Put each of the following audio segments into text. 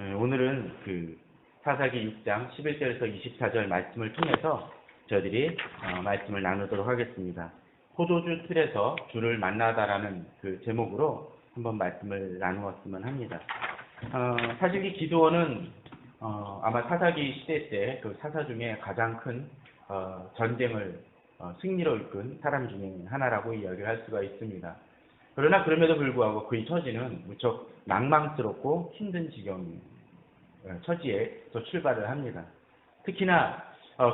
오늘은 그 사사기 6장 11절에서 24절 말씀을 통해서 저희들이 말씀을 나누도록 하겠습니다. 포도주 틀에서 주를 만나다라는 그 제목으로 한번 말씀을 나누었으면 합니다. 사실 이 기드온은 아마 사사기 시대 때 그 사사 중에 가장 큰 전쟁을 승리로 이끈 사람 중에 하나라고 이야기를 할 수가 있습니다. 그러나 그럼에도 불구하고 그의 처지는 무척 망망스럽고 힘든 처지에 또 출발을 합니다. 특히나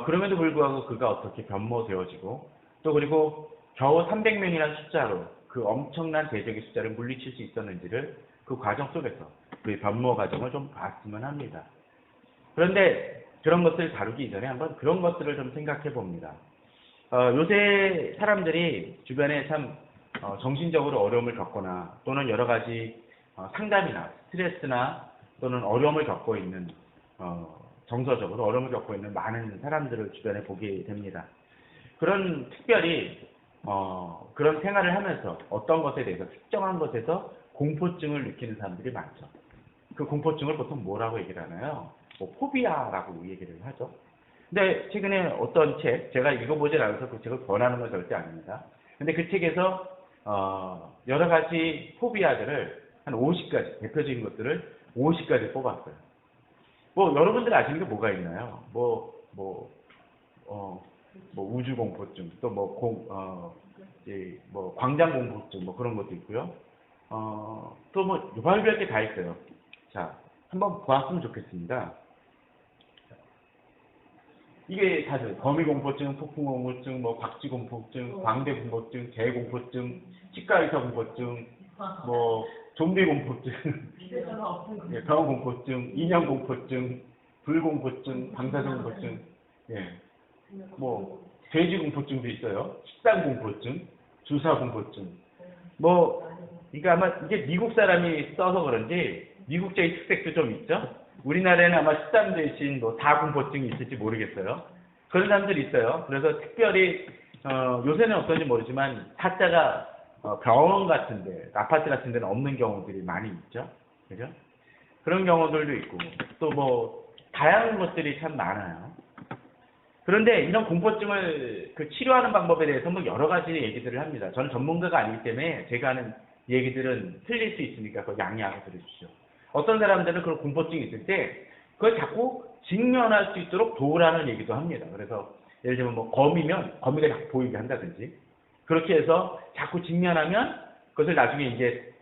그럼에도 불구하고 그가 어떻게 변모되어지고 또 그리고 겨우 300명이라는 숫자로 그 엄청난 대적의 숫자를 물리칠 수 있었는지를 그 과정 속에서 그의 변모 과정을 좀 봤으면 합니다. 그런데 그런 것들을 다루기 이전에 한번 그런 것들을 좀 생각해 봅니다. 요새 사람들이 주변에 참 정신적으로 어려움을 겪거나 또는 여러 가지 상담이나 스트레스나 또는 어려움을 겪고 있는 정서적으로 어려움을 겪고 있는 많은 사람들을 주변에 보게 됩니다. 그런 특별히 그런 생활을 하면서 어떤 것에 대해서 특정한 것에서 공포증을 느끼는 사람들이 많죠. 그 공포증을 보통 뭐라고 얘기를 하나요? 뭐 포비아라고 얘기를 하죠. 근데 최근에 어떤 책, 제가 읽어보질 않아서 그 책을 권하는 건 절대 아닙니다. 근데 그 책에서 여러 가지 포비아들을 한 50가지, 대표적인 것들을 50가지 뽑았어요. 뭐 여러분들 아시는 게 뭐가 있나요? 우주 공포증, 또 뭐 광장 공포증, 뭐 그런 것도 있고요. 또 뭐 별별 게 다 있어요. 자, 한번 보았으면 좋겠습니다. 이게 사실 거미공포증, 폭풍공포증, 뭐 박쥐공포증, 광대공포증, 개공포증, 치과의사 공포증, 뭐 좀비공포증, 병원공포증, 인형공포증, 불공포증, 방사선공포증, 뭐 돼지공포증도 있어요. 식단공포증, 주사공포증. 그러니까 아마 이게 미국 사람이 써서 그런지 미국적인 특색도 좀 있죠. 우리나라에는 아마 식단 대신 다공포증이 있을지 모르겠어요. 그런 사람들이 있어요. 그래서 특별히 요새는 어떤지 모르지만 타짜가 병원 같은데, 아파트 같은 데는 없는 경우들이 많이 있죠. 그죠? 그런 경우들도 있고 또 다양한 것들이 참 많아요. 그런데 이런 공포증을 치료하는 방법에 대해서 여러 가지 얘기들을 합니다. 저는 전문가가 아니기 때문에 제가 하는 얘기들은 틀릴 수 있으니까 그거 양해하고 들으십시오. 어떤 사람들은 그런 공포증이 있을 때 그걸 자꾸 직면할 수 있도록 도우라는 얘기도 합니다. 그래서 예를 들면 거미면 거미가 자꾸 보이게 한다든지 그렇게 해서 자꾸 직면하면 그것을 나중에 이제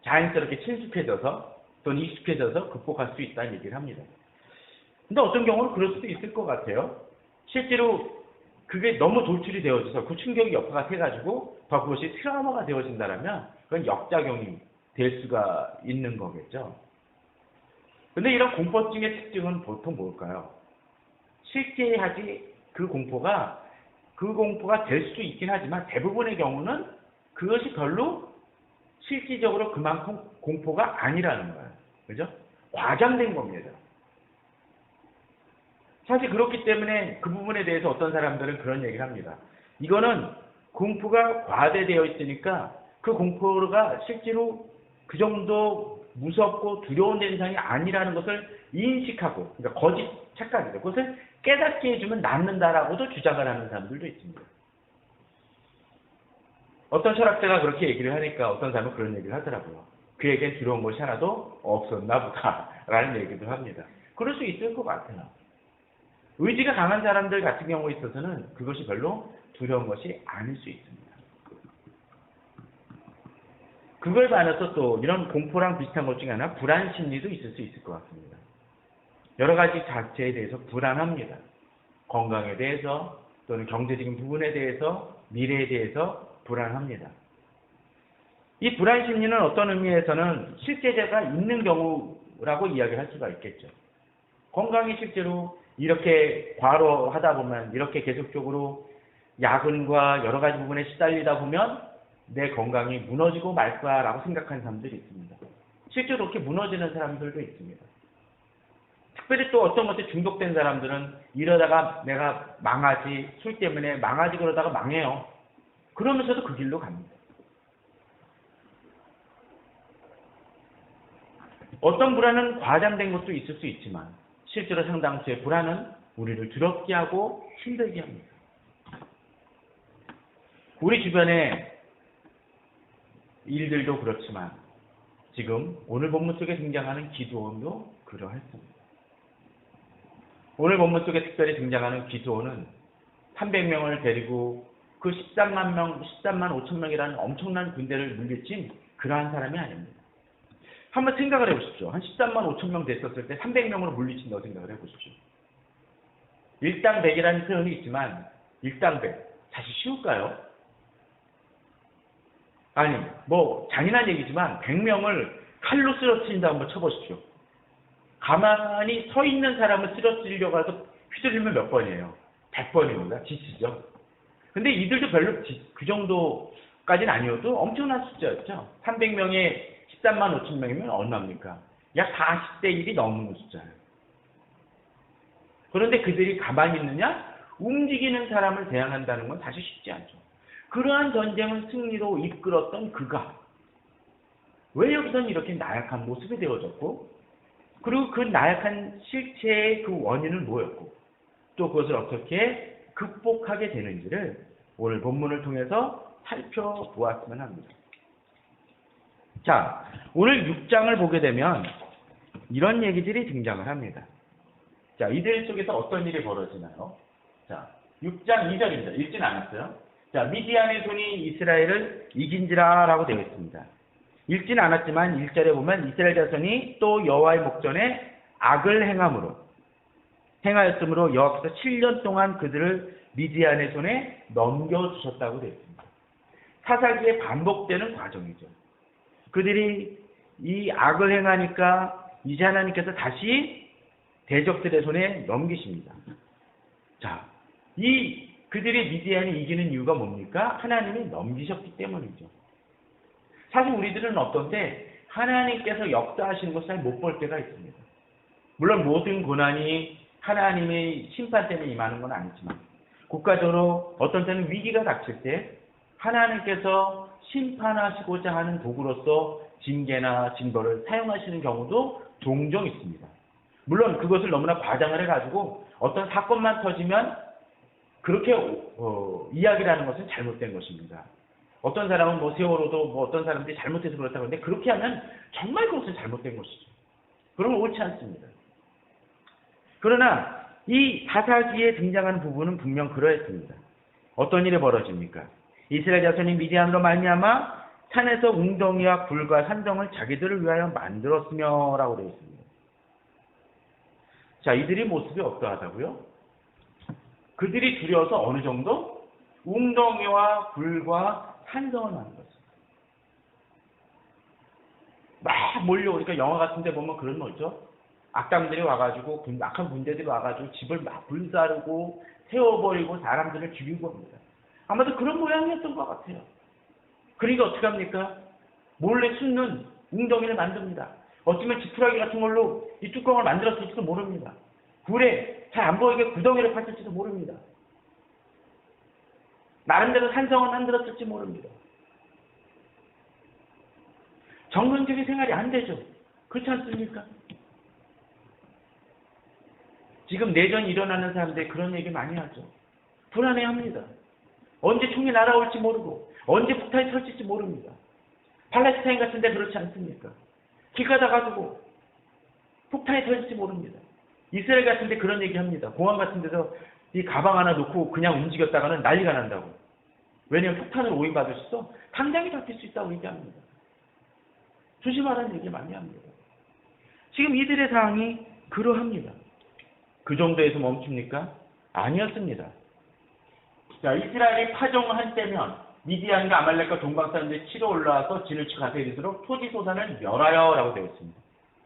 자연스럽게 친숙해져서 또는 익숙해져서 극복할 수 있다는 얘기를 합니다. 근데 어떤 경우는 그럴 수도 있을 것 같아요. 실제로 그게 너무 돌출이 되어져서 그 충격이 역파가 돼가지고 더 그것이 트라우마가 되어진다면 그건 역작용이 될 수가 있는 거겠죠. 근데 이런 공포증의 특징은 보통 뭘까요? 실제 그 공포가 될 수 있긴 하지만 대부분의 경우는 그것이 별로 실질적으로 그만큼 공포가 아니라는 거예요. 그죠? 과장된 겁니다. 사실 그렇기 때문에 그 부분에 대해서 어떤 사람들은 그런 얘기를 합니다. 이거는 공포가 과대되어 있으니까 그 공포가 실제로 그 정도 무섭고 두려운 현상이 아니라는 것을 인식하고, 그러니까 거짓 착각이죠. 그것을 깨닫게 해주면 낫는다라고도 주장을 하는 사람들도 있습니다. 어떤 철학자가 그렇게 얘기를 하니까 어떤 사람은 그런 얘기를 하더라고요. 그에겐 두려운 것이 하나도 없었나 보다라는 얘기도 합니다. 그럴 수 있을 것 같아요. 의지가 강한 사람들 같은 경우에 있어서는 그것이 별로 두려운 것이 아닐 수 있습니다. 그걸 반해서 또 이런 공포랑 비슷한 것 중에 하나 불안 심리도 있을 수 있을 것 같습니다. 여러 가지 자체에 대해서 불안합니다. 건강에 대해서 또는 경제적인 부분에 대해서 미래에 대해서 불안합니다. 이 불안 심리는 어떤 의미에서는 실제자가 있는 경우라고 이야기할 수가 있겠죠. 건강이 실제로 이렇게 과로하다 보면 이렇게 계속적으로 야근과 여러 가지 부분에 시달리다 보면 내 건강이 무너지고 말 거야라고 생각하는 사람들이 있습니다. 실제로 그렇게 무너지는 사람들도 있습니다. 특별히 또 어떤 것에 중독된 사람들은 이러다가 내가 망하지, 술 때문에 망하지 그러다가 망해요. 그러면서도 그 길로 갑니다. 어떤 불안은 과장된 것도 있을 수 있지만 실제로 상당수의 불안은 우리를 두렵게 하고 힘들게 합니다. 우리 주변의 일들도 그렇지만 지금 오늘 본문 속에 등장하는 기드온도 그러했습니다. 오늘 본문 속에 특별히 등장하는 기드온은 300명을 데리고 그 13만 5천 명이라는 엄청난 군대를 물리친 그러한 사람이 아닙니다. 한번 생각을 해보십시오. 한 13만 5천 명 됐었을 때 300명으로 물리친다고 생각을 해보십시오. 일당백이라는 표현이 있지만 일당백 사실 쉬울까요? 아니 뭐 잔인한 얘기지만 100명을 칼로 쓰러뜨린다 한번 쳐보십시오. 가만히 서 있는 사람을 쓰러뜨리려고 해서 휘두르면 몇 번이에요? 100번입니다. 지치죠. 근데 이들도 별로 그 정도까지는 아니어도 엄청난 숫자였죠. 300명에 13만 5천 명이면 얼마입니까? 약 40대 1이 넘는 숫자예요. 그런데 그들이 가만히 있느냐? 움직이는 사람을 대항한다는 건 사실 쉽지 않죠. 그러한 전쟁을 승리로 이끌었던 그가 왜 여기서는 이렇게 나약한 모습이 되어졌고, 그리고 그 나약한 실체의 그 원인은 뭐였고, 또 그것을 어떻게 극복하게 되는지를 오늘 본문을 통해서 살펴보았으면 합니다. 자, 오늘 6장을 보게 되면 이런 얘기들이 등장을 합니다. 자, 이들 속에서 어떤 일이 벌어지나요? 자, 6장 2절입니다. 읽진 않았어요. 자, 미디안의 손이 이스라엘을 이긴지라 라고 되어 있습니다. 읽진 않았지만 1절에 보면 이스라엘 자손이 또 여호와의 목전에 악을 행하였으므로 여호와께서 7년 동안 그들을 미디안의 손에 넘겨주셨다고 되어 있습니다. 사사기에 반복되는 과정이죠. 그들이 이 악을 행하니까 이제 하나님께서 다시 대적들의 손에 넘기십니다. 자, 그들이 미디안이 이기는 이유가 뭡니까? 하나님이 넘기셨기 때문이죠. 사실 우리들은 어떤데 하나님께서 역사하시는 것을 잘 못 볼 때가 있습니다. 물론 모든 고난이 하나님의 심판 때문에 임하는 건 아니지만 국가적으로 어떤 때는 위기가 닥칠 때 하나님께서 심판하시고자 하는 도구로서 징계나 징벌을 사용하시는 경우도 종종 있습니다. 물론 그것을 너무나 과장을 해가지고 어떤 사건만 터지면 그렇게 이야기를 하는 것은 잘못된 것입니다. 어떤 사람은 뭐 세월호도 뭐 어떤 사람들이 잘못해서 그렇다고 하는데 그렇게 하면 정말 그것은 잘못된 것이죠. 그러면 옳지 않습니다. 그러나 이 사사기에 등장하는 부분은 분명 그러했습니다. 어떤 일이 벌어집니까? 이스라엘 자손이 미디안으로 말미암아 산에서 웅덩이와 굴과 산정을 자기들을 위하여 만들었으며 라고 되어 있습니다. 자, 이들의 모습이 어떠하다고요? 그들이 두려워서 어느 정도? 웅덩이와 굴과 산정을 만들었습니다. 막 몰려오니까 영화 같은 데 보면 그런 거 있죠? 악당들이 와가지고, 악한 군대들이 와가지고 집을 막 불사르고 태워버리고 사람들을 죽이고 합니다. 아마도 그런 모양이었던 것 같아요. 그러니까 어떻게 합니까? 몰래 숨는 웅덩이를 만듭니다. 어쩌면 지푸라기 같은 걸로 이 뚜껑을 만들었을지도 모릅니다. 굴에 잘 안 보이게 구덩이를 팠을지도 모릅니다. 나름대로 산성을 만들었을지 모릅니다. 정상적인 생활이 안 되죠. 그렇지 않습니까? 지금 내전이 일어나는 사람들이 그런 얘기 많이 하죠. 불안해합니다. 언제 총이 날아올지 모르고 언제 폭탄이 터질지 모릅니다. 팔레스타인 같은 데 그렇지 않습니까? 길 가다가지고 폭탄이 터질지 모릅니다. 이스라엘 같은 데 그런 얘기합니다. 공항 같은 데서 이 가방 하나 놓고 그냥 움직였다가는 난리가 난다고. 왜냐하면 폭탄을 오인받을 수 있어 당장이 잡힐 수 있다고 얘기합니다. 조심하라는 얘기 많이 합니다. 지금 이들의 상황이 그러합니다. 그 정도에서 멈춥니까? 아니었습니다. 자, 이스라엘이 파종을 할 때면 미디안과 아말렉과 동방 사람들이 치러 올라와서 진을 치고 가서 이르도록 토지 소산을 멸하여 라고 되어 있습니다.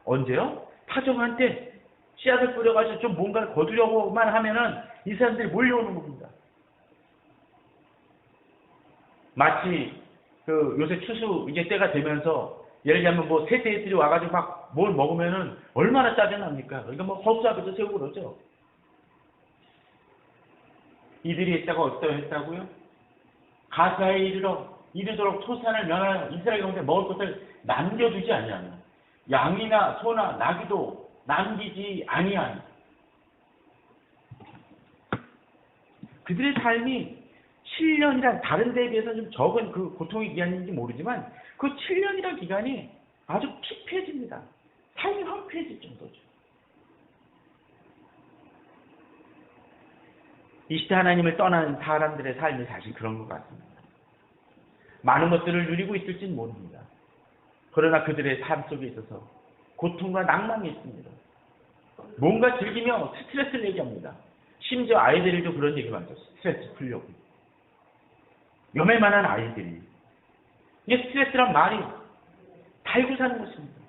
언제요? 파종할 때 씨앗을 뿌려가지고 좀 뭔가를 거두려고만 하면은 이 사람들이 몰려오는 겁니다. 마치 그 요새 추수 이제 때가 되면서 예를 들면 뭐 새떼들이 와가지고 막 뭘 먹으면은 얼마나 짜증납니까? 그러니까 뭐 허수 앞에서 세우고 그러죠. 이들이 했다고 어떠했다고요? 가사에 이르도록 토산을 면하여 이스라엘 가운데 먹을 것을 남겨두지 않냐면 양이나 소나 나귀도 남기지 아니한 그들의 삶이 7년이란 다른 데에 비해서 좀 적은 그 고통의 기간인지 모르지만 그 7년이란 기간이 아주 피폐해집니다. 삶이 황폐해질 정도죠. 이 시대 하나님을 떠나는 사람들의 삶이 사실 그런 것 같습니다. 많은 것들을 누리고 있을지는 모릅니다. 그러나 그들의 삶 속에 있어서 고통과 낭만이 있습니다. 뭔가 즐기며 스트레스를 얘기합니다. 심지어 아이들도 그런 얘기를 하죠. 스트레스 풀려고. 염해만한 아이들이. 이게 스트레스란 말이 달고 사는 것입니다.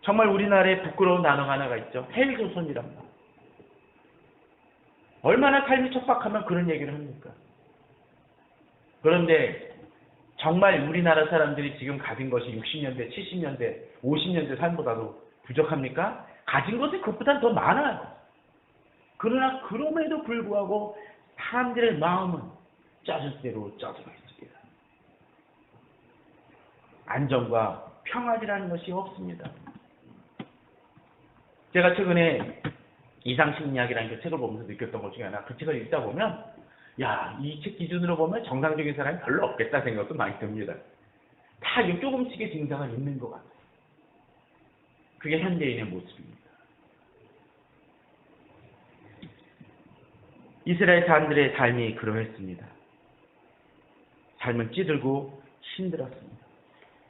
정말 우리나라에 부끄러운 단어가 하나가 있죠. 헬조선이란 말. 얼마나 삶이 척박하면 그런 얘기를 합니까? 그런데 정말 우리나라 사람들이 지금 가진 것이 60년대, 70년대, 50년대 삶보다도 부족합니까? 가진 것이 그것보다 더 많아요. 그러나 그럼에도 불구하고 사람들의 마음은 젖은 대로 젖어 있습니다. 안정과 평안이라는 것이 없습니다. 제가 최근에 이상심리학이라는 그 책을 보면서 느꼈던 것 중에 하나, 그 책을 읽다 보면 야, 이 책 기준으로 보면 정상적인 사람이 별로 없겠다 생각도 많이 듭니다. 다 조금씩의 증상은 있는 것 같아요. 그게 현대인의 모습입니다. 이스라엘 사람들의 삶이 그러했습니다. 삶은 찌들고 힘들었습니다.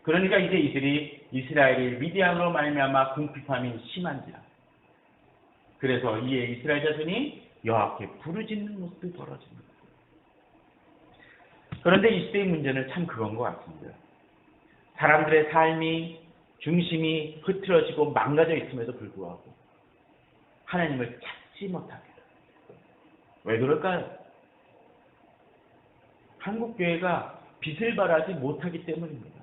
그러니까 이제 이들이 이스라엘이 미디안으로 말미암아 궁핍함이 심한지라. 그래서 이에 이스라엘 자손이 여호와께 부르짖는 모습이 벌어집니다. 그런데 이 시대의 문제는 참 그건 것 같습니다. 사람들의 삶이 중심이 흐트러지고 망가져 있음에도 불구하고 하나님을 찾지 못합니다. 왜 그럴까요? 한국교회가 빛을 발하지 못하기 때문입니다.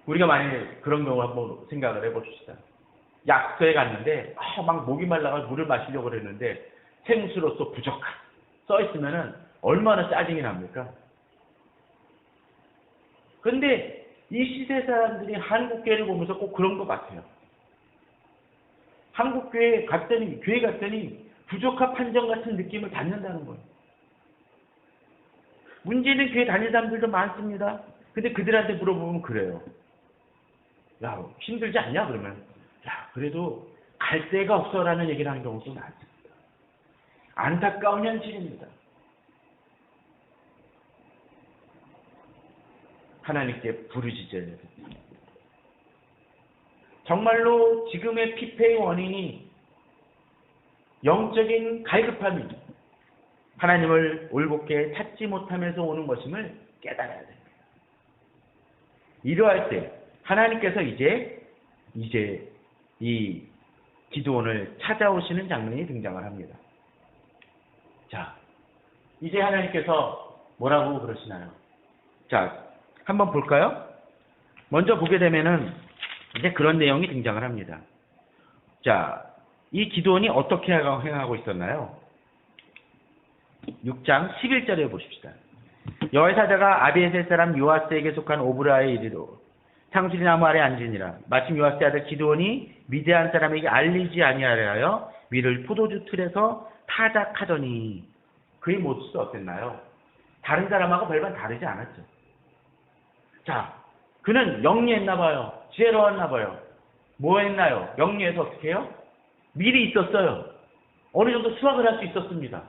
우리가 만약에 그런 경우 한번 생각을 해봅시다. 약소에 갔는데 막 목이 말라서 물을 마시려고 그랬는데 생수로서 부족한 써있으면은 얼마나 짜증이 납니까? 그런데 이 시대 사람들이 한국교회를 보면서 꼭 그런 것 같아요. 한국교회 갔더니 교회 갔더니 부족한 판정 같은 느낌을 받는다는 거예요. 문제는 교회 다니는 사람들도 많습니다. 근데 그들한테 물어보면 그래요. 야, 힘들지 않냐? 그러면 야, 그래도 갈 데가 없어라는 얘기를 하는 경우도 많습니다. 안타까운 현실입니다. 하나님께 부르짖어야 됩니다. 정말로 지금의 피폐의 원인이 영적인 갈급함이 하나님을 올곧게 찾지 못하면서 오는 것임을 깨달아야 됩니다. 이러할 때 하나님께서 이제 이 기드온을 찾아오시는 장면이 등장을 합니다. 자, 이제 하나님께서 뭐라고 그러시나요? 자, 한번 볼까요? 먼저 보게 되면은 이제 그런 내용이 등장을 합니다. 자, 이 기드온이 어떻게 행하고 있었나요? 6장 11절에 보십시다. 여호와의 사자가 아비에셀 사람 요아스에게 속한 오브라에 이르러 상수리 나무 아래 앉으니라. 마침 요아스의 아들 기드온이 미디안 사람에게 알리지 아니하려 하여 위를 포도주 틀에서 타작하더니 그의 모습이 어땠나요? 다른 사람하고 별반 다르지 않았죠. 자, 그는 영리했나 봐요. 지혜로웠나 봐요. 뭐 했나요? 영리해서 어떻게 해요? 미리 있었어요. 어느 정도 수확을 할 수 있었습니다.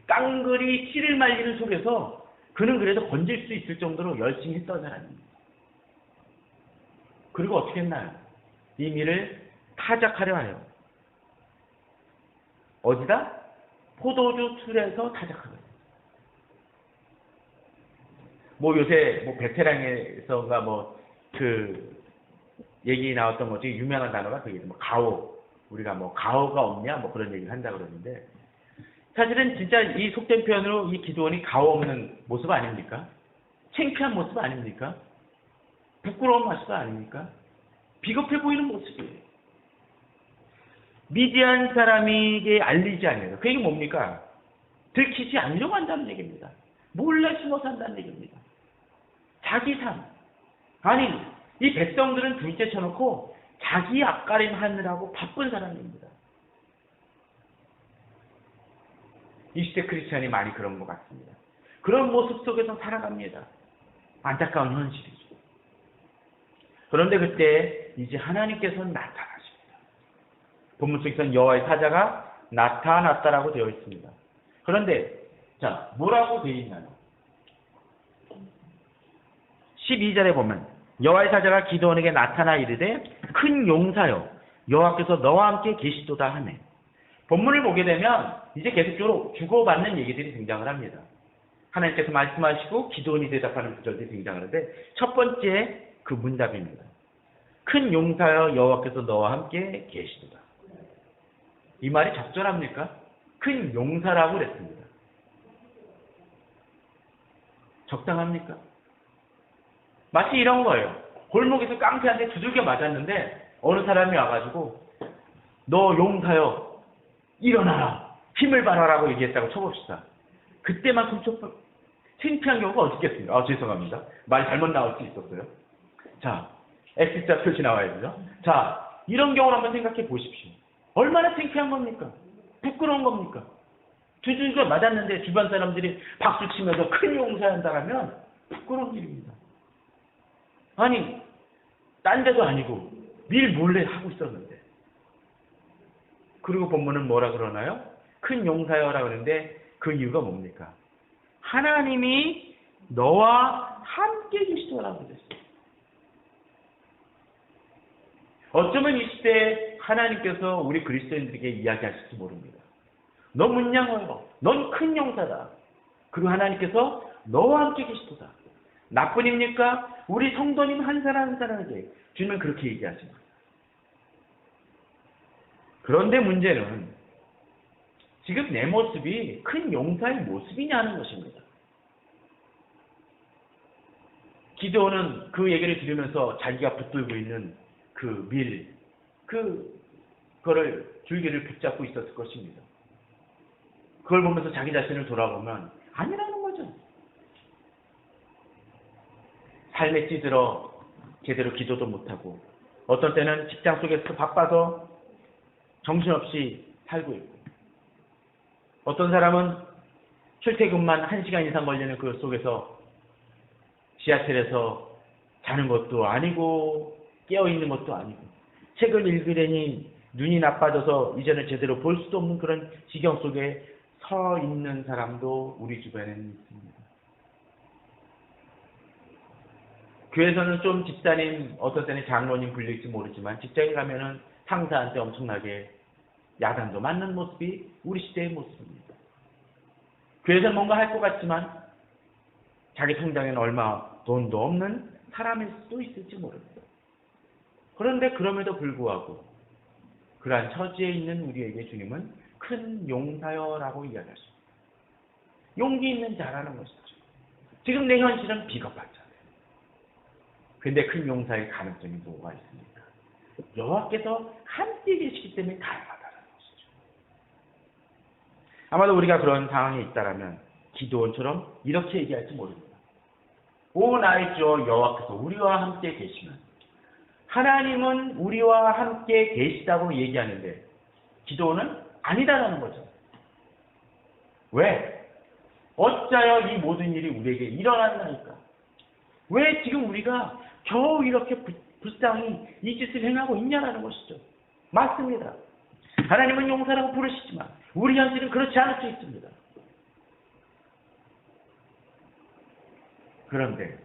깡그리 씨를 말리는 속에서 그는 그래도 건질 수 있을 정도로 열심히 했던 사람입니다. 그리고 어떻게 했나요? 이 밀을 타작하려 하여. 어디다? 포도주 틀에서 타작하거든요. 뭐 요새 뭐 베테랑에서가 그 얘기 나왔던 것 중에 유명한 단어가 그게 뭐 가오. 우리가 뭐 가오가 없냐 뭐 그런 얘기를 한다 그러는데 사실은 진짜 이 속된 표현으로 이 기드온이 가오 없는 모습 아닙니까? 창피한 모습 아닙니까? 부끄러운 모습 아닙니까? 비겁해 보이는 모습이에요. 미디안 사람에게 알리지 않아요. 그 얘기 뭡니까? 들키지 않으려고 한다는 얘기입니다. 몰래 숨어서 한다는 얘기입니다. 자기 삶. 아니, 이 백성들은 둘째 쳐놓고 자기 앞가림 하느라고 바쁜 사람입니다. 이 시대 크리스찬이 많이 그런 것 같습니다. 그런 모습 속에서 살아갑니다. 안타까운 현실이죠. 그런데 그때 이제 하나님께서는 나타나십니다. 본문 속에서는 여호와의 사자가 나타났다라고 되어 있습니다. 그런데 자, 뭐라고 되어 있나요? 12절에 보면 여호와의 사자가 기드온에게 나타나 이르되 큰 용사여 여호와께서 너와 함께 계시도다 하네. 본문을 보게 되면 이제 계속적으로 주고받는 얘기들이 등장을 합니다. 하나님께서 말씀하시고 기드온이 대답하는 구절들이 등장을 하는데 첫 번째 그 문답입니다. 큰 용사여 여호와께서 너와 함께 계시도다. 이 말이 적절합니까? 큰 용사라고 그랬습니다. 적당합니까? 마치 이런 거예요. 골목에서 깡패한테 두들겨 맞았는데 어느 사람이 와가지고 너 용사여 일어나라 힘을 발휘하라고 얘기했다고 쳐봅시다. 그때만큼 창피한 경우가 어디 있겠습니까? 죄송합니다. 말이 잘못 나올 수 있었어요. 자, X자 표시 나와야 되죠. 자, 이런 경우를 한번 생각해 보십시오. 얼마나 창피한 겁니까? 부끄러운 겁니까? 두들겨 맞았는데 주변 사람들이 박수 치면서 큰 용사한다라면 부끄러운 일입니다. 아니, 딴 데도 아니고 밀 몰래 하고 있었는데. 그리고 본문은 뭐라 그러나요? 큰 용사여라 그러는데 그 이유가 뭡니까? 하나님이 너와 함께 계시더라고 그랬어요. 어쩌면 이 시대에 하나님께서 우리 그리스도인들에게 이야기하실지 모릅니다. 너 문양어요. 넌 큰 용사다. 그리고 하나님께서 너와 함께 계시도다. 나뿐입니까? 우리 성도님 한 사람 한 사람에게 주님은 그렇게 얘기하십니다. 그런데 문제는 지금 내 모습이 큰 용사의 모습이냐는 것입니다. 기드온은 그 얘기를 들으면서 자기가 붙들고 있는 그 밀, 그거를 줄기를 붙잡고 있었을 것입니다. 그걸 보면서 자기 자신을 돌아보면 아니라는 거죠. 삶에 찌들어 제대로 기도도 못하고 어떤 때는 직장 속에서 바빠서 정신없이 살고 있고 어떤 사람은 출퇴근만 1시간 이상 걸리는 그 속에서 지하철에서 자는 것도 아니고 깨어있는 것도 아니고 책을 읽으려니 눈이 나빠져서 이제는 제대로 볼 수도 없는 그런 지경 속에 서 있는 사람도 우리 주변에는 있습니다. 교회에서는 좀 집사님, 어떤 때는 장로님 불릴지 모르지만 직장에 가면은 상사한테 엄청나게 야단도 맞는 모습이 우리 시대의 모습입니다. 교회에서는 뭔가 할 것 같지만 자기 통장에는 얼마 돈도 없는 사람일 수도 있을지 모릅니다. 그런데 그럼에도 불구하고 그러한 처지에 있는 우리에게 주님은 큰 용사여라고 이야기하십니다. 용기 있는 자라는 것이죠. 지금 내 현실은 비겁하잖아요. 근데 큰 용사의 가능성이 뭐가 있습니까? 여호와께서 함께 계시기 때문에 가능하다는 것이죠. 아마도 우리가 그런 상황에 있다라면 기드온처럼 이렇게 얘기할지 모릅니다. 오 나의 주 여호와께서 우리와 함께 계시면 하나님은 우리와 함께 계시다고 얘기하는데 기드온은 아니다라는 거죠. 왜? 어찌하여 이 모든 일이 우리에게 일어났나이까? 왜 지금 우리가 겨우 이렇게 불쌍히 이 짓을 행하고 있냐라는 것이죠. 맞습니다. 하나님은 용사라고 부르시지만 우리 현실은 그렇지 않을 수 있습니다. 그런데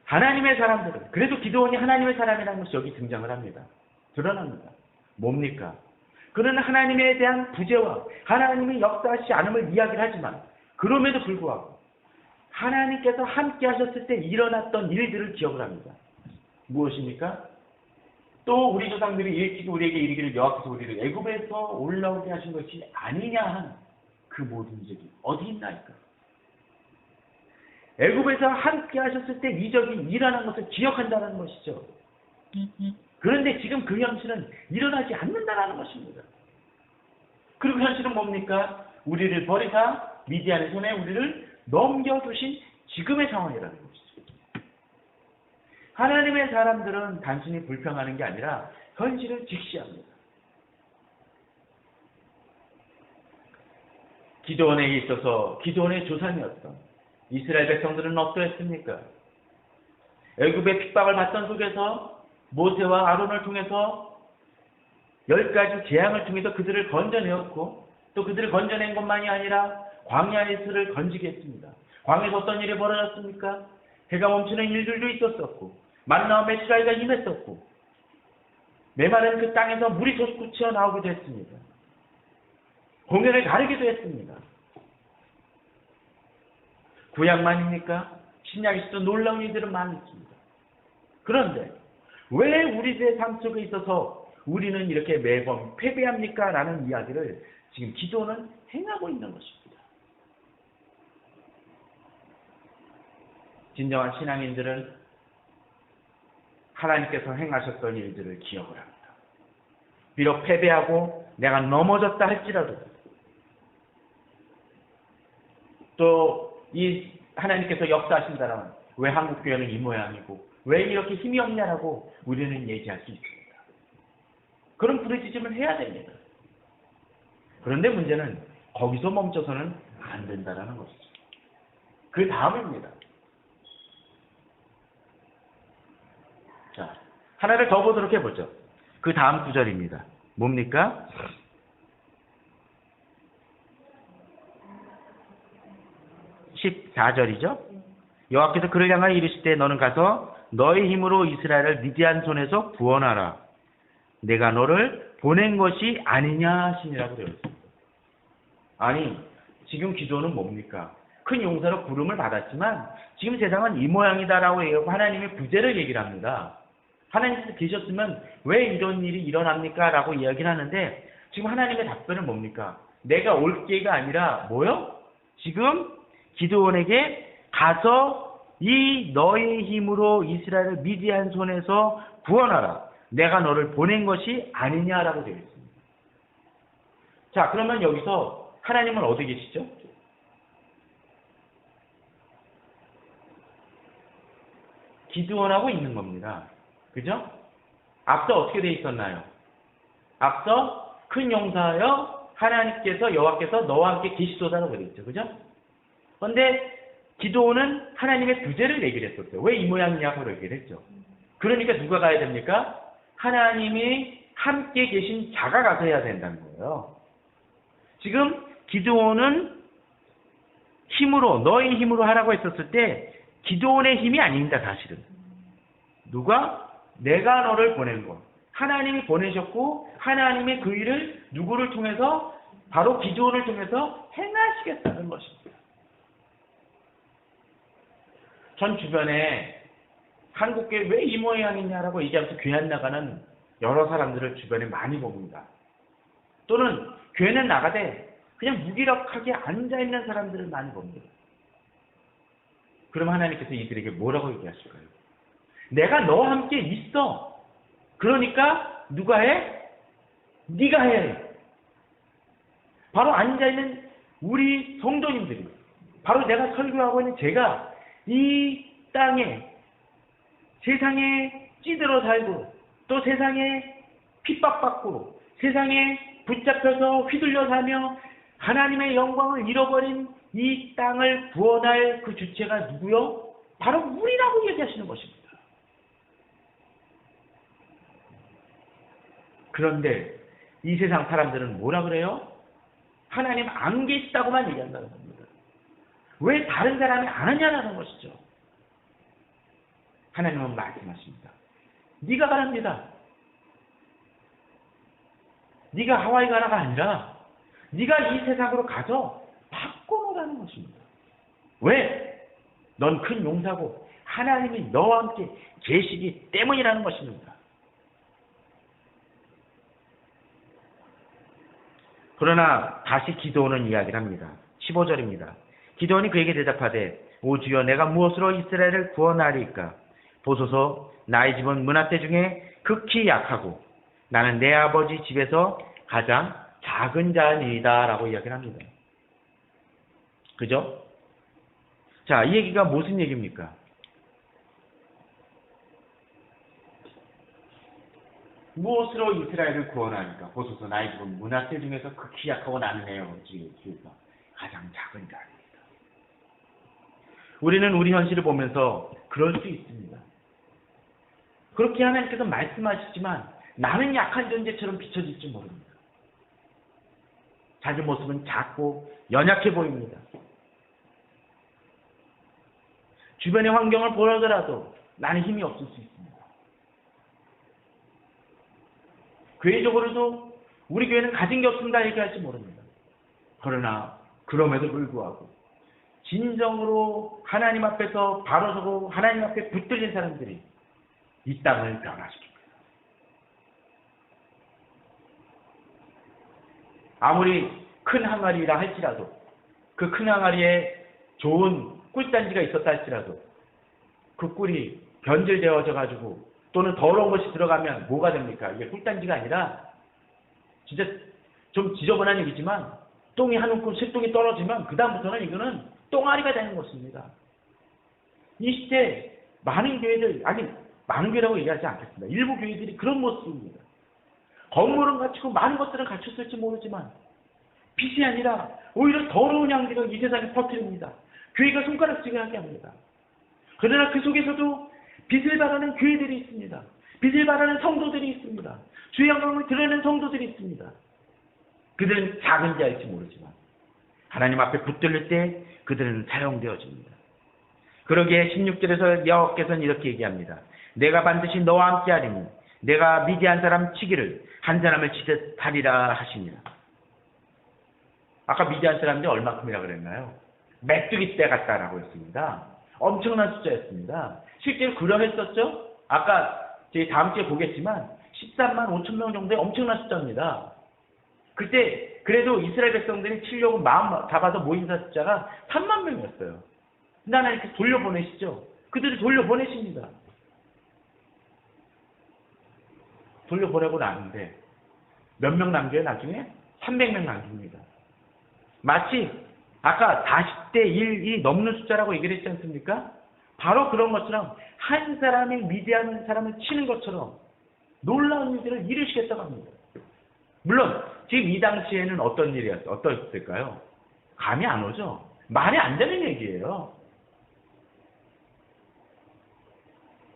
하나님의 사람들은 그래도 기드온이 하나님의 사람이라는 것이 여기 등장을 합니다. 드러납니다. 뭡니까? 그는 하나님에 대한 부재와 하나님이 역사하시지 않음을 이야기를 하지만 그럼에도 불구하고 하나님께서 함께 하셨을 때 일어났던 일들을 기억을 합니다. 무엇입니까? 또 우리 조상들이 일찍이 우리에게 이르기를 여호와께서 우리를 애굽에서 올라오게 하신 것이 아니냐 한 그 모든 적이 어디 있나이까? 애굽에서 함께 하셨을 때 이적이 일어난 것을 기억한다는 것이죠. 그런데 지금 그 현실은 일어나지 않는다는 것입니다. 그리고 현실은 뭡니까? 우리를 버리사 미디안의 손에 우리를 넘겨두신 지금의 상황이라는 것이죠. 하나님의 사람들은 단순히 불평하는 게 아니라 현실을 직시합니다. 기드온에게 있어서 기드온의 조상이었던 이스라엘 백성들은 어떠했습니까? 애굽의 핍박을 받던 속에서 모세와 아론을 통해서 10가지 재앙을 통해서 그들을 건져내었고, 또 그들을 건져낸 것만이 아니라 광야에서를 건지게 했습니다. 광야에서 어떤 일이 벌어졌습니까? 해가 멈추는 일들도 있었었고, 만나와 메시라이가 임했었고, 메마른 그 땅에서 물이 솟구쳐 나오기도 했습니다. 공연을 가르기도 했습니다. 구약만입니까? 신약에서도 놀라운 일들은 많이 있습니다. 그런데 왜 우리의 삶 속에 있어서 우리는 이렇게 매번 패배합니까? 라는 이야기를 지금 기도는 행하고 있는 것입니다. 진정한 신앙인들은 하나님께서 행하셨던 일들을 기억을 합니다. 비록 패배하고 내가 넘어졌다 할지라도, 또 이 하나님께서 역사하신다면 왜 한국교회는 이 모양이고 왜 이렇게 힘이 없냐라고 우리는 얘기할 수 있습니다. 그런 부르짖음을 해야 됩니다. 그런데 문제는 거기서 멈춰서는 안 된다라는 것이죠. 그 다음입니다. 자, 하나를 더 보도록 해보죠. 그 다음 구절입니다. 뭡니까? 14절이죠. 여호와께서 그를 향하여 이르시되 너는 가서 너의 힘으로 이스라엘을 미디안 손에서 구원하라. 내가 너를 보낸 것이 아니냐 하시니라고 되어 있습니다. 아니, 지금 기도는 뭡니까? 큰 용사로 부름을 받았지만 지금 세상은 이 모양이다라고 얘기하고 하나님의 부재를 얘기를 합니다. 하나님께서 계셨으면 왜 이런 일이 일어납니까? 라고 이야기를 하는데 지금 하나님의 답변은 뭡니까? 내가 올 게가 아니라 뭐요? 지금 기드온에게 가서 이 너의 힘으로 이스라엘을 미디안 손에서 구원하라. 내가 너를 보낸 것이 아니냐라고 되어 있습니다. 자, 그러면 여기서 하나님은 어디 계시죠? 기드온하고 있는 겁니다. 그죠? 앞서 어떻게 되어 있었나요? 앞서 큰 용사여 하나님께서 여호와께서 너와 함께 계시도다라고 되어 있죠. 그죠? 그런데 기드온은 하나님의 부재를 얘기를 했었어요. 왜 이 모양이냐고 얘기를 했죠. 그러니까 누가 가야 됩니까? 하나님이 함께 계신 자가 가서 해야 된다는 거예요. 지금 기드온은 힘으로, 너의 힘으로 하라고 했었을 때 기드온의 힘이 아닙니다. 사실은. 누가? 내가 너를 보낸 것. 하나님이 보내셨고 하나님의 그 일을 누구를 통해서? 바로 기드온을 통해서 행하시겠다는 것입니다. 전 주변에 한국교회 왜 이 모양이냐라고 얘기하면서 교회 안 나가는 여러 사람들을 주변에 많이 봅니다. 또는 교회는 나가되 그냥 무기력하게 앉아있는 사람들을 많이 봅니다. 그럼 하나님께서 이들에게 뭐라고 얘기하실까요? 내가 너와 함께 있어. 그러니까 누가 해? 네가 해. 바로 앉아있는 우리 성도님들이, 바로 내가 설교하고 있는 제가 이 땅에, 세상에 찌들어 살고 또 세상에 핍박받고 세상에 붙잡혀서 휘둘려 사며 하나님의 영광을 잃어버린 이 땅을 구원할 그 주체가 누구요? 바로 우리라고 얘기하시는 것입니다. 그런데 이 세상 사람들은 뭐라 그래요? 하나님 안 계시다고만 얘기한다는 겁니다. 왜 다른 사람이 안 하냐라는 것이죠. 하나님은 말씀하십니다. 네가 가랍니다. 네가 하와이 가라가 아니라 네가 이 세상으로 가서 바꿔놓으라는 것입니다. 왜? 넌 큰 용사고 하나님이 너와 함께 계시기 때문이라는 것입니다. 그러나 다시 기드온은 이야기를 합니다. 15절입니다. 기드온이 그에게 대답하되 오 주여 내가 무엇으로 이스라엘을 구원하리이까? 보소서 나의 집은 문화대 중에 극히 약하고 나는 내 아버지 집에서 가장 작은 자니이다 라고 이야기를 합니다. 그죠? 자, 이 얘기가 무슨 얘기입니까? 무엇으로 이스라엘을 구원하니까? 보소서 나의 집은 문하세 중에서 극히 약하고 나누네요. 지금서 가장 작은 자입니다. 우리는 우리 현실을 보면서 그럴 수 있습니다. 그렇게 하나님께서 말씀하시지만 나는 약한 존재처럼 비춰질지 모릅니다. 자기 모습은 작고 연약해 보입니다. 주변의 환경을 보더라도 나는 힘이 없을 수 있습니다. 교회적으로도 우리 교회는 가진 게 없습니다 얘기할지 모릅니다. 그러나 그럼에도 불구하고 진정으로 하나님 앞에서 바로 서고 하나님 앞에 붙들린 사람들이 이 땅을 변화시킵니다. 아무리 큰 항아리라 할지라도 그 큰 항아리에 좋은 꿀단지가 있었다 할지라도 그 꿀이 변질되어져 가지고 또는 더러운 것이 들어가면 뭐가 됩니까? 이게 꿀단지가 아니라 진짜 좀 지저분한 얘기지만 똥이 한 움큼 실똥이 떨어지면 그 다음부터는 이거는 똥아리가 되는 것입니다. 이 시대 많은 교회들, 아니 많은 교회라고 얘기하지 않겠습니다. 일부 교회들이 그런 모습입니다. 건물은 갖추고 많은 것들을 갖췄을지 모르지만 빛이 아니라 오히려 더러운 향기를 이 세상에 퍼뜨립니다. 교회가 손가락질을 하게 합니다. 그러나 그 속에서도 빛을 발하는 교회들이 있습니다. 빛을 발하는 성도들이 있습니다. 주의 영광을 드러내는 성도들이 있습니다. 그들은 작은 자일지 모르지만 하나님 앞에 붙들릴 때 그들은 사용되어집니다. 그러기에 16절에서 여호와께서는 이렇게 얘기합니다. 내가 반드시 너와 함께 하리니 내가 미디안 사람 치기를 한 사람을 치듯 하리라 하시니라. 아까 미디안 사람들이 얼마큼이라 그랬나요? 메뚜기 떼 같다라고 했습니다. 엄청난 숫자였습니다. 실제로 그러했었죠? 아까 저희 다음 주에 보겠지만 13만 5천 명 정도의 엄청난 숫자입니다. 그때 그래도 이스라엘 백성들이 치려고 마음 잡아서 모인 숫자가 3만 명이었어요. 근데 하나님께서 돌려보내시죠. 그들을 돌려보내십니다. 돌려보내고 나는데 몇 명 남겨요? 나중에 300명 남깁니다. 마치 아까 40대 1이 넘는 숫자라고 얘기를 했지 않습니까? 바로 그런 것처럼 한 사람이 미디안 사람을 치는 것처럼 놀라운 일들을 이루시겠다고 합니다. 물론 지금 이 당시에는 어떤 일이었어요? 어떠했을까요? 감이 안 오죠? 말이 안 되는 얘기예요.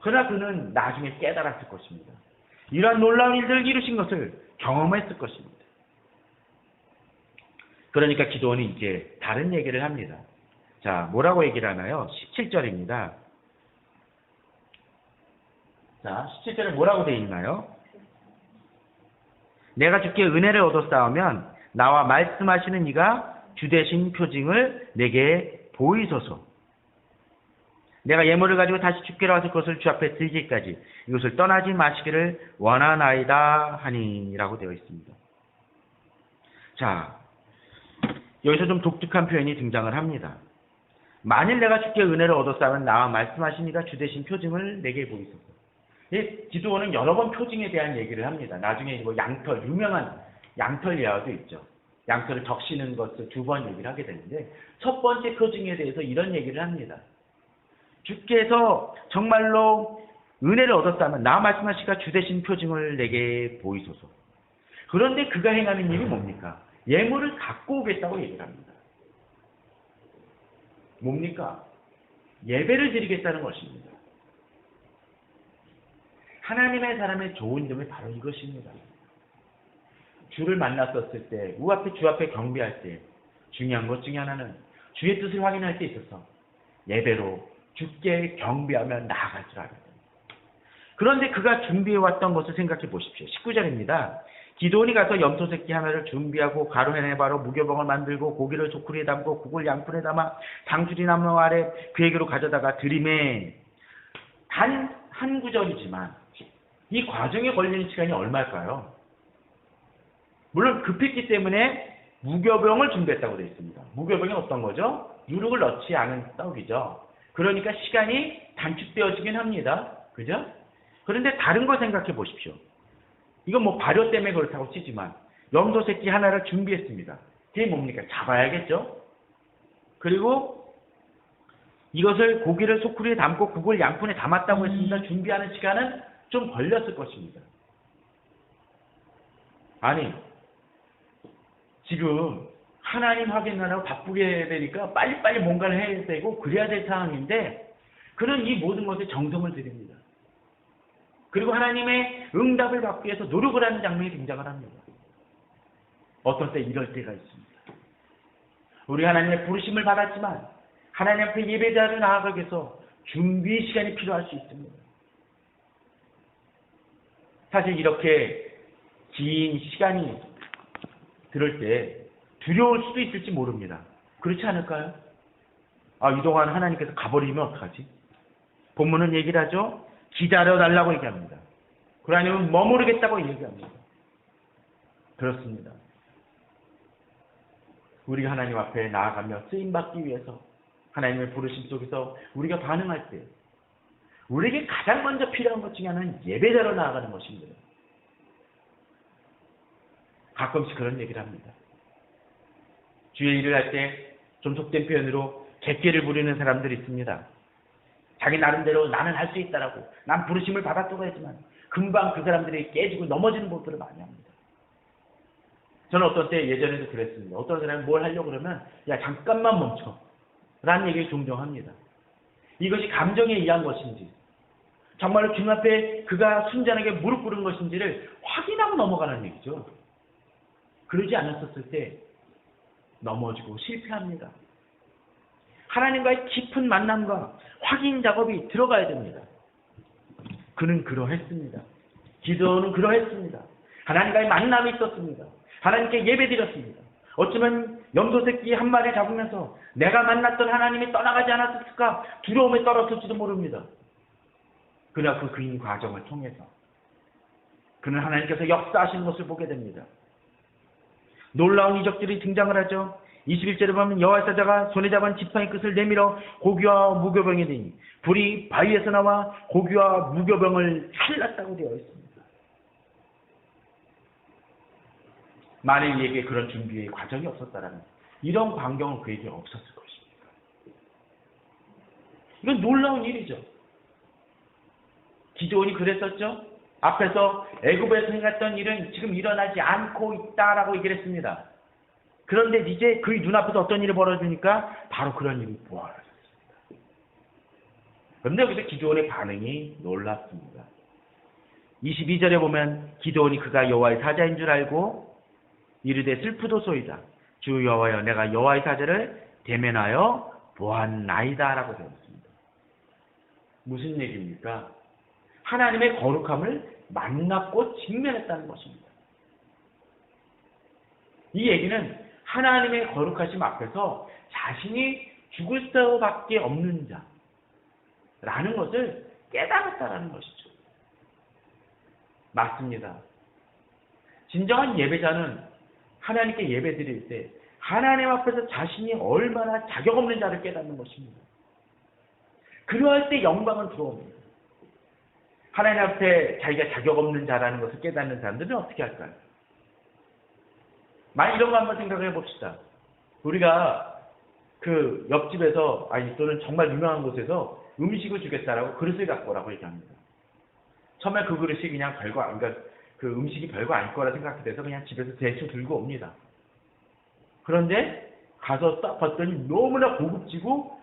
그러나 그는 나중에 깨달았을 것입니다. 이러한 놀라운 일들을 이루신 것을 경험했을 것입니다. 그러니까 기도원이 이제 다른 얘기를 합니다. 자, 뭐라고 얘기를 하나요? 17절입니다. 자, 17절에 뭐라고 되어 있나요? 내가 주께 은혜를 얻어 싸우면 나와 말씀하시는 이가 주되신 표징을 내게 보이소서. 내가 예물을 가지고 다시 주께로 왔을 것을 주 앞에 들기까지 이것을 떠나지 마시기를 원하나이다 하니라고 되어 있습니다. 자, 여기서 좀 독특한 표현이 등장을 합니다. 만일 내가 주께 은혜를 얻어 싸우면 나와 말씀하신 이가 주되신 표징을 내게 보이소서. 기도원은 여러 번 표징에 대한 얘기를 합니다. 나중에 뭐 양털, 유명한 양털 예화도 있죠. 양털을 적시는 것을 2번 얘기를 하게 되는데 첫 번째 표징에 대해서 이런 얘기를 합니다. 주께서 정말로 은혜를 얻었다면 나와 말씀하시가 주되신 표징을 내게 보이소서. 그런데 그가 행하는 일이 뭡니까? 예물을 갖고 오겠다고 얘기를 합니다. 뭡니까? 예배를 드리겠다는 것입니다. 하나님의 사람의 좋은 점이 바로 이것입니다. 주를 만났었을 때, 주 앞에 경배할 때 중요한 것 중에 하나는 주의 뜻을 확인할 때 있어서 예배로 주께 경배하며 나아갈 줄 알아야 됩니다. 그런데 그가 준비해왔던 것을 생각해 보십시오. 19절입니다. 기도원이 가서 염소 새끼 하나를 준비하고 가루해내 바로 무교병을 만들고 고기를 조쿠리에 담고 국을 양푼에 담아 당주리 나무 아래 그에게로 가져다가 드림에 단 한 구절이지만 이 과정에 걸리는 시간이 얼마일까요? 물론 급했기 때문에 무교병을 준비했다고 되어 있습니다. 무교병이 어떤 거죠? 누룩을 넣지 않은 떡이죠. 그러니까 시간이 단축되어지긴 합니다. 그죠? 그런데 다른 거 생각해 보십시오. 이건 뭐 발효 때문에 그렇다고 치지만 염소 새끼 하나를 준비했습니다. 그게 뭡니까? 잡아야겠죠? 그리고 이것을 고기를 소쿠리에 담고 국을 양푼에 담았다고 했습니다. 준비하는 시간은 좀 걸렸을 것입니다. 아니, 지금 하나님 확인하느라고 바쁘게 되니까 빨리빨리 뭔가를 해야 되고 그래야 될 상황인데, 그는 이 모든 것에 정성을 들입니다. 그리고 하나님의 응답을 받기 위해서 노력을 하는 장면이 등장을 합니다. 어떤 때 이럴 때가 있습니다. 우리 하나님의 부르심을 받았지만 하나님 앞에 예배자로 나아가기 위해서 준비 시간이 필요할 수 있습니다. 사실 이렇게 긴 시간이 들을 때 두려울 수도 있을지 모릅니다. 그렇지 않을까요? 이동안 하나님께서 가버리면 어떡하지? 본문은 얘기를 하죠. 기다려달라고 얘기합니다. 그러나 아니면 머무르겠다고 얘기합니다. 그렇습니다. 우리가 하나님 앞에 나아가며 쓰임받기 위해서 하나님의 부르심 속에서 우리가 반응할 때 우리에게 가장 먼저 필요한 것 중에 하나는 예배자로 나아가는 것입니다. 가끔씩 그런 얘기를 합니다. 주의 일을 할 때 좀 속된 표현으로 객기를 부리는 사람들이 있습니다. 자기 나름대로 나는 할 수 있다라고, 난 부르심을 받았다고 하지만 금방 그 사람들이 깨지고 넘어지는 것들을 많이 합니다. 저는 어떤 때 예전에도 그랬습니다. 어떤 사람이 뭘 하려고 그러면 야 잠깐만 멈춰 라는 얘기를 종종 합니다. 이것이 감정에 의한 것인지 정말로 주님 앞에 그가 순전하게 무릎 꿇은 것인지를 확인하고 넘어가는 얘기죠. 그러지 않았었을 때 넘어지고 실패합니다. 하나님과의 깊은 만남과 확인 작업이 들어가야 됩니다. 그는 그러했습니다. 기도는 그러했습니다. 하나님과의 만남이 있었습니다. 하나님께 예배드렸습니다. 어쩌면 염소새끼 한 마리 잡으면서 내가 만났던 하나님이 떠나가지 않았을까 두려움에 떨었을지도 모릅니다. 그러나 그 긴 과정을 통해서 그는 하나님께서 역사하시는 것을 보게 됩니다. 놀라운 이적들이 등장을 하죠. 21절에 보면 여호와의 사자가 손에 잡은 지팡이 끝을 내밀어 고기와 무교병에 대니 불이 바위에서 나와 고기와 무교병을 살랐다고 되어 있습니다. 만일 이에게 그런 준비의 과정이 없었다면 이런 광경은 그에게 없었을 것입니다. 이건 놀라운 일이죠. 기드온이 그랬었죠. 앞에서 애굽에서 행했던 일은 지금 일어나지 않고 있다라고 얘기를 했습니다. 그런데 이제 그의 눈앞에서 어떤 일이 벌어지니까 바로 그런 일이 벌어졌습니다. 그런데 여기서 기드온의 반응이 놀랍습니다. 22절에 보면 기드온이 그가 여호와의 사자인 줄 알고 이르되 슬프도소이다. 주 여호와여 내가 여호와의 사자를 대면하여 보았나이다 라고 되어 있습니다. 무슨 얘기입니까? 하나님의 거룩함을 만났고 직면했다는 것입니다. 이 얘기는 하나님의 거룩하심 앞에서 자신이 죽을 수밖에 없는 자라는 것을 깨달았다는 것이죠. 맞습니다. 진정한 예배자는 하나님께 예배드릴 때 하나님 앞에서 자신이 얼마나 자격 없는 자를 깨닫는 것입니다. 그러할 때 영광은 들어옵니다. 하나님 앞에 자기가 자격 없는 자라는 것을 깨닫는 사람들은 어떻게 할까요? 만약 이런 거 한번 생각해 봅시다. 우리가 그 옆집에서 또는 정말 유명한 곳에서 음식을 주겠다라고 그릇을 갖고 오라고 얘기합니다. 처음에 그 그릇이 그냥 그러니까 그 음식이 별거 아닐 거라 생각돼서 그냥 집에서 대충 들고 옵니다. 그런데 가서 딱 봤더니 너무나 고급지고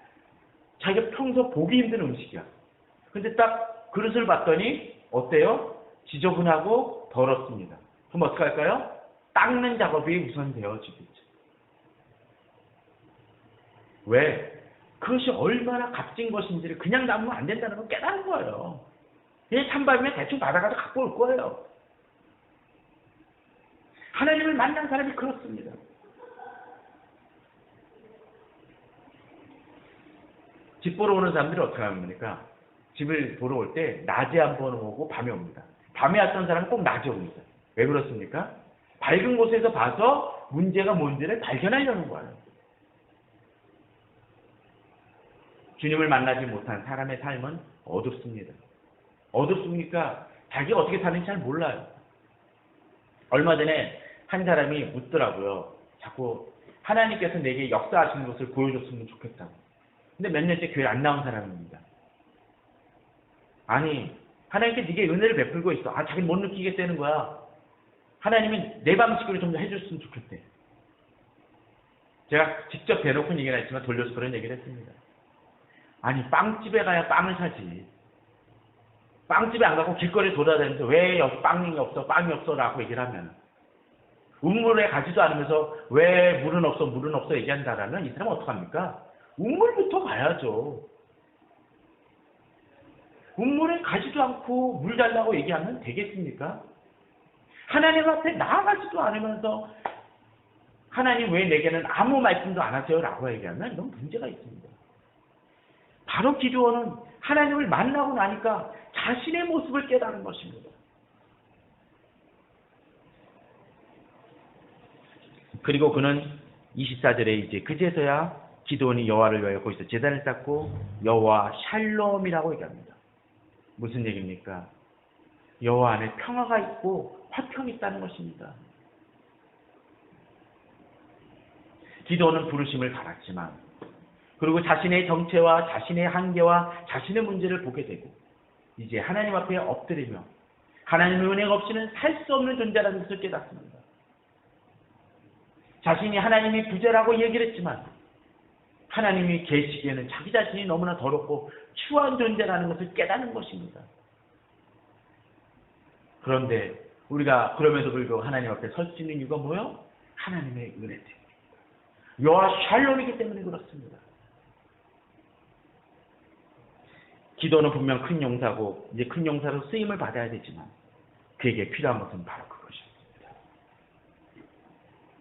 자기가 평소 보기 힘든 음식이야. 근데 딱 그릇을 봤더니 어때요? 지저분하고 더럽습니다. 그럼 어떡할까요? 닦는 작업이 우선 되어지겠죠. 왜? 그것이 얼마나 값진 것인지를 그냥 놔두면 안 된다는 걸 깨닫는 거예요. 그냥 찬밥이면 대충 받아가서 갖고 올 거예요. 하나님을 만난 사람이 그렇습니다. 집 보러 오는 사람들이 어떻게 합니까? 집을 보러 올 때 낮에 한 번 오고 밤에 옵니다. 밤에 왔던 사람은 꼭 낮에 옵니다. 왜 그렇습니까? 밝은 곳에서 봐서 문제가 뭔지를 발견하려는 거예요. 주님을 만나지 못한 사람의 삶은 어둡습니다. 어둡습니까? 자기가 어떻게 사는지 잘 몰라요. 얼마 전에 한 사람이 묻더라고요. 자꾸 하나님께서 내게 역사하시는 것을 보여줬으면 좋겠다고. 근데 몇 년째 교회 안 나온 사람입니다. 아니, 하나님께 네게 은혜를 베풀고 있어. 자기는 못 느끼겠다는 거야. 하나님은 내 방식으로 좀 해줬으면 좋겠대. 제가 직접 대놓고 얘기는 했지만 돌려서 그런 얘기를 했습니다. 아니 빵집에 가야 빵을 사지. 빵집에 안 가고 길거리에 돌아다니면서 왜 여기 빵이 없어 빵이 없어 라고 얘기를 하면 우물에 가지도 않으면서 왜 물은 없어 얘기한다라면 이 사람은 어떡합니까? 우물부터 가야죠. 우물에 가지도 않고 물 달라고 얘기하면 되겠습니까? 하나님 앞에 나아가지도 않으면서 하나님 왜 내게는 아무 말씀도 안 하세요? 라고 얘기하면 이건 문제가 있습니다. 바로 기드온은 하나님을 만나고 나니까 자신의 모습을 깨달은 것입니다. 그리고 그는 24절에 이제 그제서야 기드온이 여호와를 위하여 거기서 제단을 쌓고 여호와 샬롬이라고 얘기합니다. 무슨 얘기입니까? 여호와 안에 평화가 있고 화평이 있다는 것입니다. 기드온은 부르심을 받았지만 그리고 자신의 정체와 자신의 한계와 자신의 문제를 보게 되고 이제 하나님 앞에 엎드리며 하나님의 은혜가 없이는 살 수 없는 존재라는 것을 깨닫습니다. 자신이 하나님이 부재라고 얘기를 했지만 하나님이 계시기에는 자기 자신이 너무나 더럽고 추한 존재라는 것을 깨닫는 것입니다. 그런데 우리가 그럼에도 불구하고 하나님 앞에 설 수 있는 이유가 뭐예요? 하나님의 은혜 때문입니다. 여호와 샬롬이기 때문에 그렇습니다. 기도는 분명 큰 용사고 이제 큰 용사로 쓰임을 받아야 되지만 그에게 필요한 것은 바로 그것이었습니다.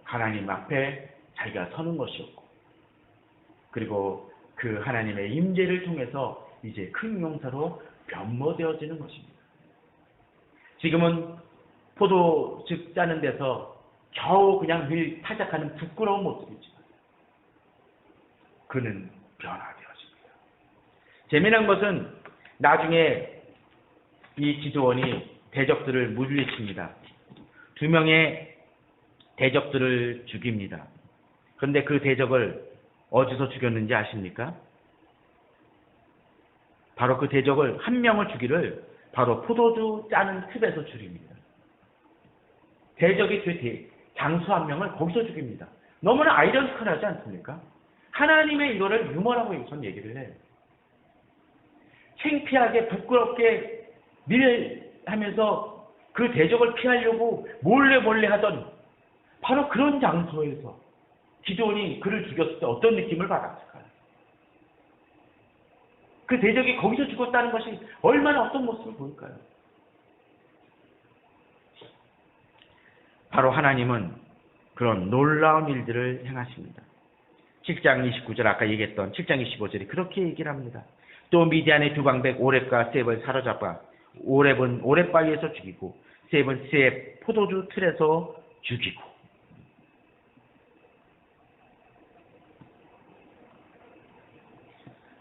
하나님 앞에 자기가 서는 것이었고 그리고 그 하나님의 임재를 통해서 이제 큰 용사로 변모되어지는 것입니다. 지금은 포도즙 짜는 데서 겨우 그냥 늘 타작하는 부끄러운 모습이지만 그는 변화되어집니다. 재미난 것은 나중에 이 기드온이 대적들을 물리칩니다. 2명의 대적들을 죽입니다. 그런데 그 대적을 어디서 죽였는지 아십니까? 바로 그 대적을 한 명을 죽이를 바로 포도주 짜는 습에서 죽입니다. 대적이 장수 한 명을 거기서 죽입니다. 너무나 아이러니컬하지 않습니까? 하나님의 이거를 유머라고 우선 얘기를 해요. 창피하게 부끄럽게 하면서 그 대적을 피하려고 몰래 하던 바로 그런 장소에서 기드온이 그를 죽였을 때 어떤 느낌을 받았을까요? 그 대적이 거기서 죽었다는 것이 얼마나 어떤 모습을 보일까요? 바로 하나님은 그런 놀라운 일들을 행하십니다. 7장 29절 아까 얘기했던 7장 25절이 그렇게 얘기를 합니다. 또 미디안의 두 방백 오렙과 셉을 사로잡아 오렙은 오렙바위에서 죽이고 셉은 셉 포도주 틀에서 죽이고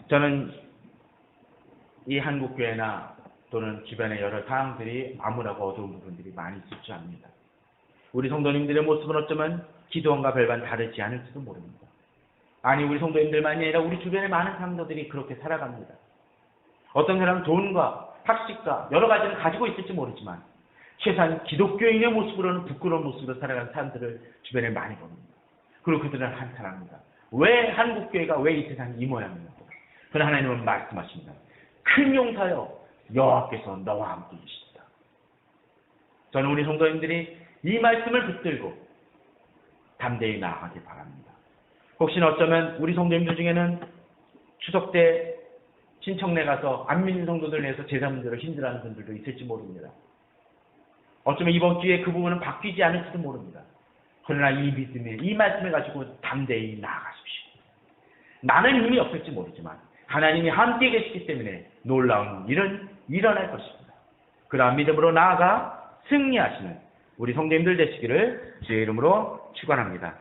저는 이 한국교회나 또는 주변의 여러 상황들이 암울하고 어두운 부분들이 많이 있을 줄 압니다. 우리 성도님들의 모습은 어쩌면 기드온과 별반 다르지 않을지도 모릅니다. 아니 우리 성도님들만이 아니라 우리 주변의 많은 성도들이 그렇게 살아갑니다. 어떤 사람은 돈과 학식과 여러 가지를 가지고 있을지 모르지만 최소한 기독교인의 모습으로는 부끄러운 모습으로 살아가는 사람들을 주변에 많이 봅니다. 그리고 그들은 한탄합니다. 왜 한국교회가 왜 이 세상이 이 모양이냐. 그러나 하나님은 말씀하십니다. 큰 용사여 여호와께서 너와 함께 계십니다. 저는 우리 성도님들이 이 말씀을 붙들고 담대히 나아가길 바랍니다. 혹시나 어쩌면 우리 성도님들 중에는 추석 때 친척네 가서 안 믿는 성도들 내에서 제사 문제로 힘들어하는 분들도 있을지 모릅니다. 어쩌면 이번 기회에 그 부분은 바뀌지 않을지도 모릅니다. 그러나 이 믿음에 이 말씀을 가지고 담대히 나아가십시오. 나는 힘이 없을지 모르지만 하나님이 함께 계시기 때문에 놀라운 일은 일어날 것입니다. 그러한 믿음으로 나아가 승리하시는 우리 성도님들 되시기를 주의 이름으로 축원합니다.